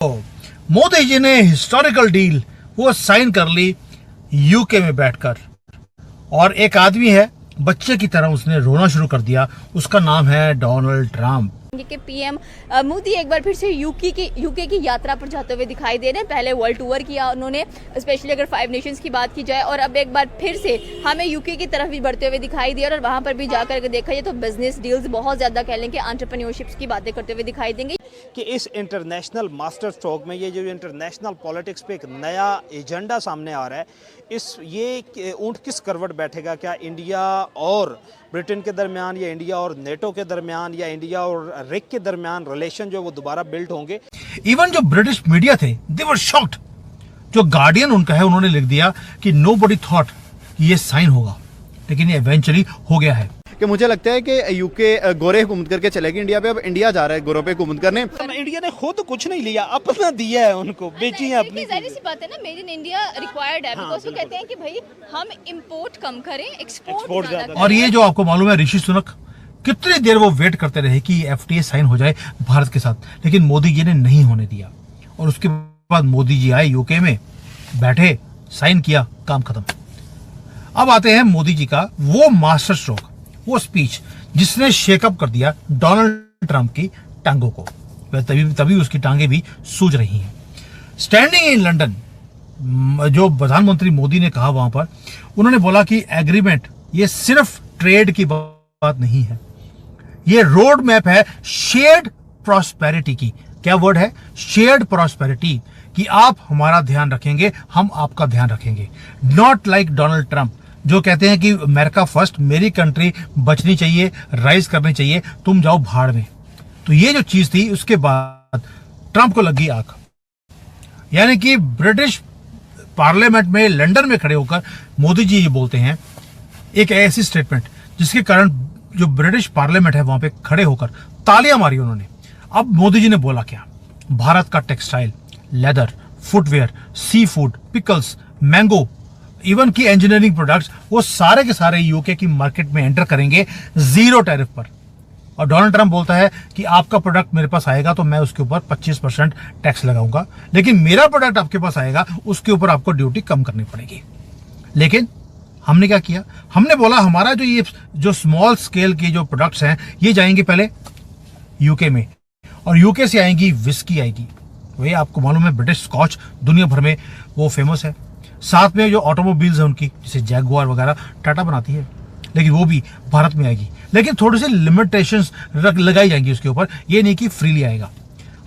मोदी जी ने historical deal वो sign कर ली यूके में बैठकर, और एक आदमी है बच्चे की तरह उसने रोना शुरू कर दिया। उसका नाम है डोनाल्ड ट्रंप। कि पीएम मोदी एक बार फिर से यूके की यात्रा पर जाते हुए दिखाई दे रहे हैं। पहले वर्ल्ड टूर किया उन्होंने, स्पेशली अगर 5 नेशंस की बात की जाए, और अब एक बार फिर से हमें यूके की तरफ भी बढ़ते हुए दिखाई दिया, और वहां पर भी जाकर अगर देखा जाए तो बिजनेस डील्स बहुत ज्यादा कह लें कि एंटरप्रेन्योरशिप की बातें करते हुए दिखाई देंगे। कि इस इंटरनेशनल मास्टर स्ट्रोक में ये जो इंटरनेशनल पॉलिटिक्स पे एक नया एजेंडा सामने आ रहा है, ये ऊंट किस करवट बैठेगा? क्या इंडिया और ब्रिटेन के दरमियान, या इंडिया और नेटो के दरमियान, या इंडिया और रिक के दरमियान रिलेशन जो वो दोबारा बिल्ड होंगे? इवन जो ब्रिटिश मीडिया थे दे वर शॉक्ड। जो गार्डियन उनका है उन्होंने लिख दिया कि नोबडी थॉट ये साइन होगा, लेकिन ये इवेंचुअली हो गया है। कि मुझे लगता है कि यूके गोरे हुकूमत करके चलेगी इंडिया पे। अब इंडिया जा रहा है गोरों पे हुकूमत करने। इंडिया ने खुद कुछ नहीं लिया, अपना दिया है उनको, बेची है अपनी। जाहिर सी बात है ना, मेड इन इंडिया रिक्वायर्ड है, बिकॉज़ वो कहते हैं कि भाई हम इंपोर्ट कम करें, एक्सपोर्ट ज्यादा। और ये जो आपको मालूम है, ऋषि सुनक कितनी देर वो वेट करते रहे कि एफटीए साइन हो जाए भारत के साथ, लेकिन मोदी जी ने नहीं होने दिया। और उसके बाद मोदी जी आए यूके में, बैठे, साइन किया, काम खत्म। अब आते हैं मोदी जी का वो मास्टर स्ट्रोक, वो स्पीच जिसने शेकअप कर दिया डोनाल्ड ट्रंप की टांगों को। तभी उसकी टांगे भी सूज रही हैं। स्टैंडिंग इन लंदन, जो प्रधानमंत्री मोदी ने कहा वहां पर, उन्होंने बोला कि एग्रीमेंट ये सिर्फ ट्रेड की बात नहीं है, ये रोड मैप है शेयर्ड प्रॉस्पेरिटी की। क्या वर्ड है? शेयर्ड प्रॉस्पेरिटी, कि आप हमारा ध्यान रखेंगे, हम आपका ध्यान रखेंगे। नॉट लाइक डोनाल्ड ट्रंप जो कहते हैं कि अमेरिका फर्स्ट, मेरी कंट्री बचनी चाहिए, राइज करनी चाहिए, तुम जाओ भाड़ में। तो ये जो चीज थी, उसके बाद ट्रंप को लगी आंख। यानी कि ब्रिटिश पार्लियामेंट में लंदन में खड़े होकर मोदी जी ये बोलते हैं एक ऐसी स्टेटमेंट जिसके कारण जो ब्रिटिश पार्लियामेंट है वहां पे खड़े होकर तालियां मारी उन्होंने। अब मोदी जी ने बोला क्या? भारत का textile, leather, footwear, sea food, pickles, mango, even की इंजीनियरिंग प्रोडक्ट्स, वो सारे के सारे यूके की मार्केट में एंटर करेंगे जीरो टैरिफ पर। और डोनाल्ड ट्रंप बोलता है कि आपका प्रोडक्ट मेरे पास आएगा तो मैं उसके ऊपर 25% टैक्स लगाऊंगा, लेकिन मेरा प्रोडक्ट आपके पास आएगा उसके ऊपर आपको ड्यूटी कम करनी पड़ेगी। लेकिन हमने क्या किया? हमने बोला हमारा जो स्मॉल स्केल के जो प्रोडक्ट्स हैं ये जाएंगे पहले यूके में, और यूके से आएंगी विस्की आएगी। वही आपको मालूम है ब्रिटिश स्कॉच दुनिया भर में वो फेमस है। साथ में जो ऑटोमोबाइल्स है उनकी, जैसे जैगुआर वगैरह टाटा बनाती है, लेकिन वो भी भारत में आएगी, लेकिन थोड़ी सी लिमिटेशंस लगाई जाएंगी उसके ऊपर। ये नहीं कि फ्रीली आएगा।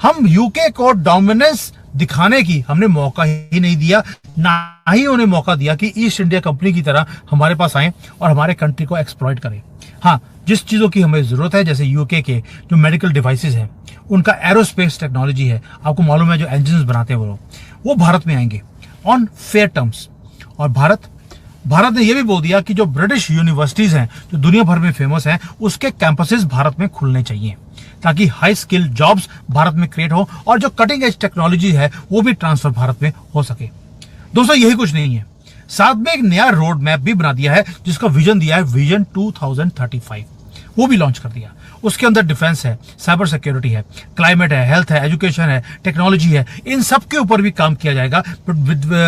हम यूके को डोमिनेंस दिखाने की हमने मौका ही नहीं दिया, ना ही उन्हें मौका दिया कि ईस्ट इंडिया कंपनी की तरह हमारे पास आए और हमारे कंट्री को एक्सप्लॉइट करें। हाँ, जिस चीजों की हमें जरूरत है, जैसे यूके के जो मेडिकल डिवाइसेस हैं, उनका एरोस्पेस टेक्नोलॉजी है, आपको मालूम है जो इंजन बनाते हैं वो भारत में आएंगे ऑन फेयर टर्म्स। और भारत ने यह भी बोल दिया कि जो ब्रिटिश यूनिवर्सिटीज हैं जो दुनिया भर में फेमस हैं, उसके कैंपसेस भारत में खुलने चाहिए, ताकि हाई स्किल जॉब्स भारत में क्रिएट हो, और जो कटिंग एज टेक्नोलॉजी है वो भी ट्रांसफर भारत में हो सके। दोस्तों, यही कुछ नहीं है, साथ में एक नया रोड मैप भी बना दिया है जिसका विजन दिया है विजन 2035, वो भी लॉन्च कर दिया। उसके अंदर डिफेंस है, साइबर सिक्योरिटी है, क्लाइमेट है, हेल्थ है, एजुकेशन है, टेक्नोलॉजी है, इन सब के ऊपर भी काम किया जाएगा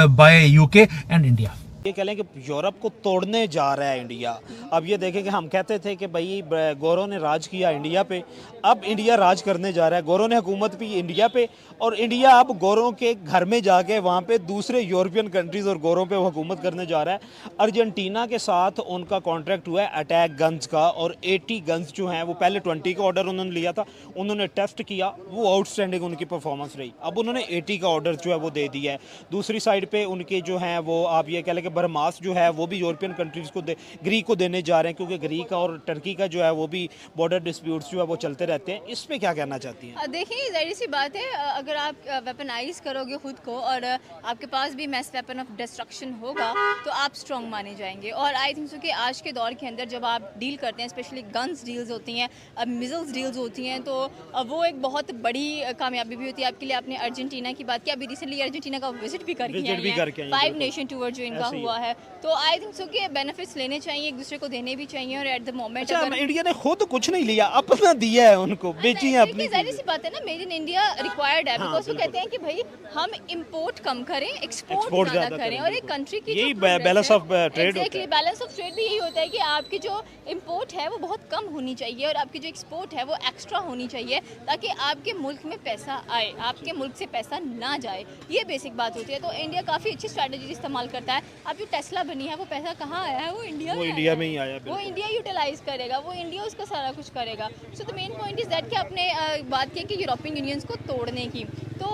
बाय यूके एंड इंडिया। ये कह लें कि यूरोप को तोड़ने जा रहा है इंडिया। अब ये देखें कि हम कहते थे कि भाई गोरों ने राज किया इंडिया पे, अब इंडिया राज करने जा रहा है। गोरों ने हुकूमत की इंडिया पे, और इंडिया अब गोरों के घर में जाके वहाँ पे दूसरे यूरोपियन कंट्रीज़ और गोरों पे हुकूमत करने जा रहा है। अर्जेंटीना के साथ उनका कॉन्ट्रैक्ट हुआ है अटैक गन्स का, और 80 गन्स जो हैं वो पहले 20 का ऑर्डर उन्होंने लिया था, उन्होंने टेस्ट किया, वो आउटस्टैंडिंग उनकी परफॉर्मेंस रही। अब उन्होंने 80 का ऑर्डर जो है वो दे दिया है। दूसरी साइड पर उनके जो हैं वो आप ये कह लें कि बरमास जो है वो भी यूरोपियन कंट्रीज़ को ग्रीक को देने जा रहे हैं, क्योंकि ग्रीक और टर्की का जो है वो भी बॉर्डर डिस्प्यूट्स जो है वो चलते रहते हैं। इस पे क्या कहना चाहती हैं? देखिए, जाहिर सी बात है, अगर आप वेपनाइज करोगे खुद को और आपके पास भी मैस वेपन ऑफ डिस्ट्रक्शन होगा तो आप स्ट्रॉन्ग माने जाएंगे। और आई थिंक सो कि आज के दौर के अंदर जब आप डील करते हैं, स्पेशली गन्स डील्स होती हैं, मिसाइल्स डील्स होती हैं, तो वो एक बहुत बड़ी कामयाबी भी होती है आपके लिए। आपने अर्जेंटीना की बात की, अभी रिसेंटली अर्जेंटीना का विजिट भी करके 5 नेशन टूर जो इनका हुआ है, तो आई थिंक सो कि बेनिफिट्स लेने चाहिए, एक दूसरे को देने भी चाहिए। और एट द मोमेंट अच्छा, इंडिया ने खुद कुछ नहीं लिया, अपना दिया है उनको, बेची है अपनी। जाहिर सी बात है ना, मेड इन इंडिया रिक्वायर्ड है, बिकॉज वो कहते हैं कि भाई हम इंपोर्ट कम करें, एक्सपोर्ट ज्यादा करें। और एक कंट्री की यही बैलेंस ऑफ ट्रेड होता है। बैलेंस ऑफ ट्रेड भी यही होता है कि आपकी जो इंपोर्ट है वो बहुत कम होनी चाहिए और आपकी जो एक्सपोर्ट है वो एक्स्ट्रा होनी चाहिए, ताकि आपके मुल्क में पैसा आए, आपके मुल्क से पैसा ना जाए। ये बेसिक बात होती है। तो इंडिया काफ़ी अच्छी स्ट्रैटेजी इस्तेमाल करता है। अब जो टेस्ला बनी है वो पैसा कहाँ आया है? वो इंडिया में ही आया, वो इंडिया यूटिलाइज करेगा, वो इंडिया उसका सारा कुछ करेगा। So the main point is that कि आपने बात की कि यूरोपियन यूनियंस को तोड़ने की, तो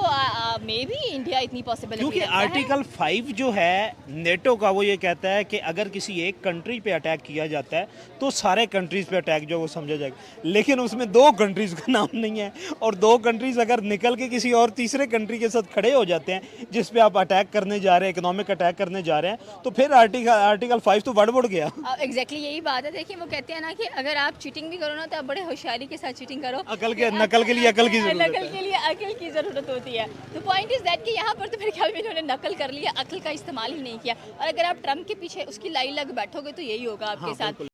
मे बी इंडिया इतनी पॉसिबिलिटी, क्योंकि आर्टिकल 5 जो है नेटो का, वो ये कहता है कि अगर किसी एक कंट्री पे अटैक किया जाता है तो सारे कंट्रीज पे अटैक जो वो समझा जाएगा, लेकिन उसमें 2 कंट्रीज का नाम नहीं है। और 2 कंट्रीज अगर निकल के किसी और तीसरे कंट्री के साथ खड़े हो जाते हैं जिस पे आप अटैक करने जा रहे हैं, इकोनॉमिक अटैक करने जा रहे हैं, तो फिर आर्टिकल 5 तो बढ़ गया। एग्जैक्टली यही बात है। देखिए वो कहते हैं ना कि अगर आप चीटिंग भी करो ना तो आप बड़े होशियारी के साथ चीटिंग करो, नकल के लिए अकल की जरूरत है। नकल के लिए अकल की जरूरत होती है। तो पॉइंट इज दैट कि यहाँ पर तो मेरे ख्याल में इन्होंने नकल कर लिया, अकल का इस्तेमाल ही नहीं किया। और अगर आप ट्रम्प के पीछे उसकी लाई लग बैठोगे तो यही होगा आपके साथ।